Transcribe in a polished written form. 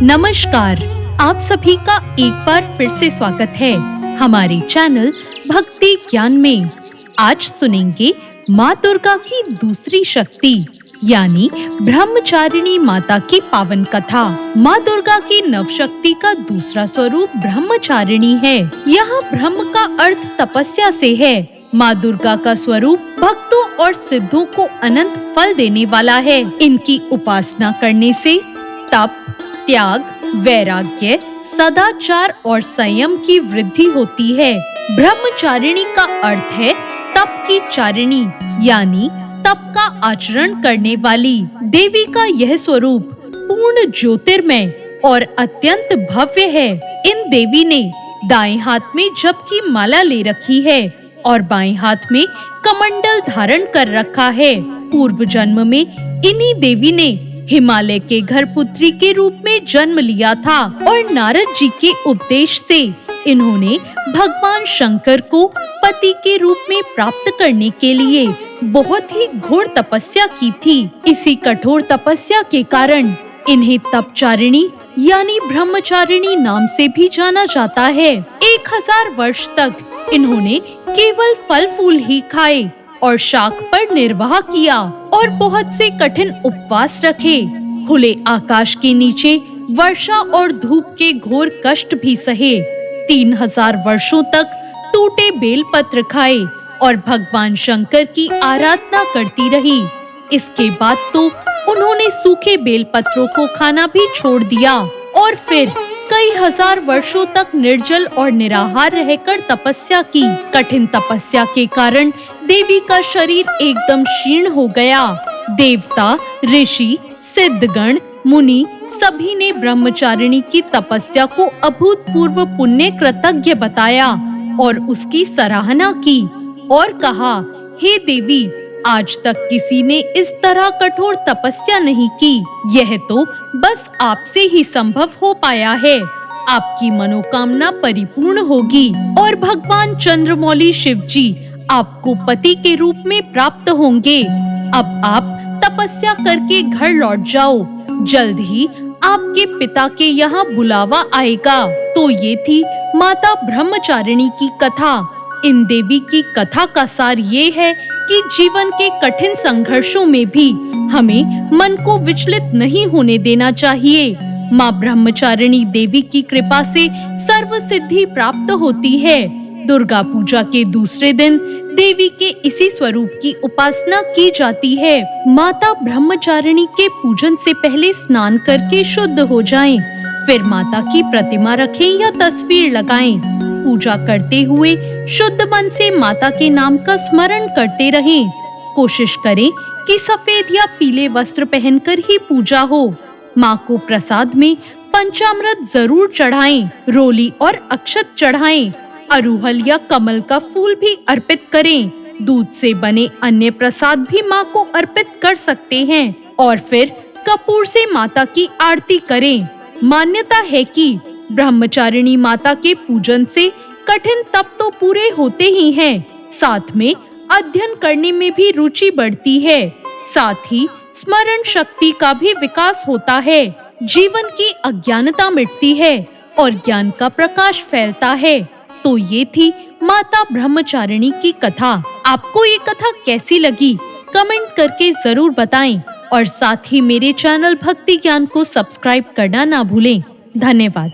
नमस्कार, आप सभी का एक बार फिर से स्वागत है हमारे चैनल भक्ति ज्ञान में। आज सुनेंगे माँ दुर्गा की दूसरी शक्ति यानी ब्रह्मचारिणी माता की पावन कथा। माँ दुर्गा की नव शक्ति का दूसरा स्वरूप ब्रह्मचारिणी है। यहाँ ब्रह्म का अर्थ तपस्या से है। माँ दुर्गा का स्वरूप भक्तों और सिद्धों को अनंत फल देने वाला है। इनकी उपासना करने से तप, त्याग, वैराग्य, सदाचार और संयम की वृद्धि होती है। ब्रह्मचारिणी का अर्थ है तप की चारिणी यानी तप का आचरण करने वाली। देवी का यह स्वरूप पूर्ण ज्योतिर्मय और अत्यंत भव्य है। इन देवी ने दाएं हाथ में जप की माला ले रखी है और बाएं हाथ में कमंडल धारण कर रखा है। पूर्व जन्म में इन्हीं देवी ने हिमालय के घर पुत्री के रूप में जन्म लिया था और नारद जी के उपदेश से इन्होंने भगवान शंकर को पति के रूप में प्राप्त करने के लिए बहुत ही घोर तपस्या की थी। इसी कठोर तपस्या के कारण इन्हें तपचारिणी यानी ब्रह्मचारिणी नाम से भी जाना जाता है। 1000 वर्ष तक इन्होंने केवल फल फूल ही खाए और शाक पर निर्वाह किया और बहुत से कठिन उपवास रखे। खुले आकाश के नीचे वर्षा और धूप के घोर कष्ट भी सहे। 3000 वर्षों तक टूटे बेलपत्र खाए और भगवान शंकर की आराधना करती रही। इसके बाद तो उन्होंने सूखे बेलपत्रों को खाना भी छोड़ दिया और फिर कई हजार वर्षों तक निर्जल और निराहार रहकर तपस्या की। कठिन तपस्या के कारण देवी का शरीर एकदम क्षीण हो गया। देवता, ऋषि, सिद्धगण, मुनि सभी ने ब्रह्मचारिणी की तपस्या को अभूतपूर्व पुण्य कृतज्ञ बताया और उसकी सराहना की और कहा, हे देवी, आज तक किसी ने इस तरह कठोर तपस्या नहीं की। यह तो बस आपसे ही संभव हो पाया है। आपकी मनोकामना परिपूर्ण होगी और भगवान चंद्रमौली शिव जी आपको पति के रूप में प्राप्त होंगे। अब आप तपस्या करके घर लौट जाओ। जल्द ही आपके पिता के यहाँ बुलावा आएगा। तो ये थी माता ब्रह्मचारिणी की कथा। इन देवी की कथा का सार ये है कि जीवन के कठिन संघर्षों में भी हमें मन को विचलित नहीं होने देना चाहिए। माँ ब्रह्मचारिणी देवी की कृपा से सर्व सिद्धि प्राप्त होती है। दुर्गा पूजा के दूसरे दिन देवी के इसी स्वरूप की उपासना की जाती है। माता ब्रह्मचारिणी के पूजन से पहले स्नान करके शुद्ध हो जाएं, फिर माता की प्रतिमा रखें या तस्वीर लगाएं। पूजा करते हुए शुद्ध मन से माता के नाम का स्मरण करते रहें। कोशिश करें कि सफेद या पीले वस्त्र पहनकर ही पूजा हो। माँ को प्रसाद में पंचामृत जरूर चढ़ाएं, रोली और अक्षत चढ़ाएं। अरुहल या कमल का फूल भी अर्पित करें। दूध से बने अन्य प्रसाद भी माँ को अर्पित कर सकते हैं और फिर कपूर से माता की आरती करें। मान्यता है कि ब्रह्मचारिणी माता के पूजन से कठिन तप तो पूरे होते ही हैं, साथ में अध्ययन करने में भी रुचि बढ़ती है। साथ ही स्मरण शक्ति का भी विकास होता है। जीवन की अज्ञानता मिटती है और ज्ञान का प्रकाश फैलता है। तो ये थी माता ब्रह्मचारिणी की कथा। आपको ये कथा कैसी लगी कमेंट करके जरूर बताएं और साथ ही मेरे चैनल भक्ति ज्ञान को सब्सक्राइब करना ना भूलें। धन्यवाद।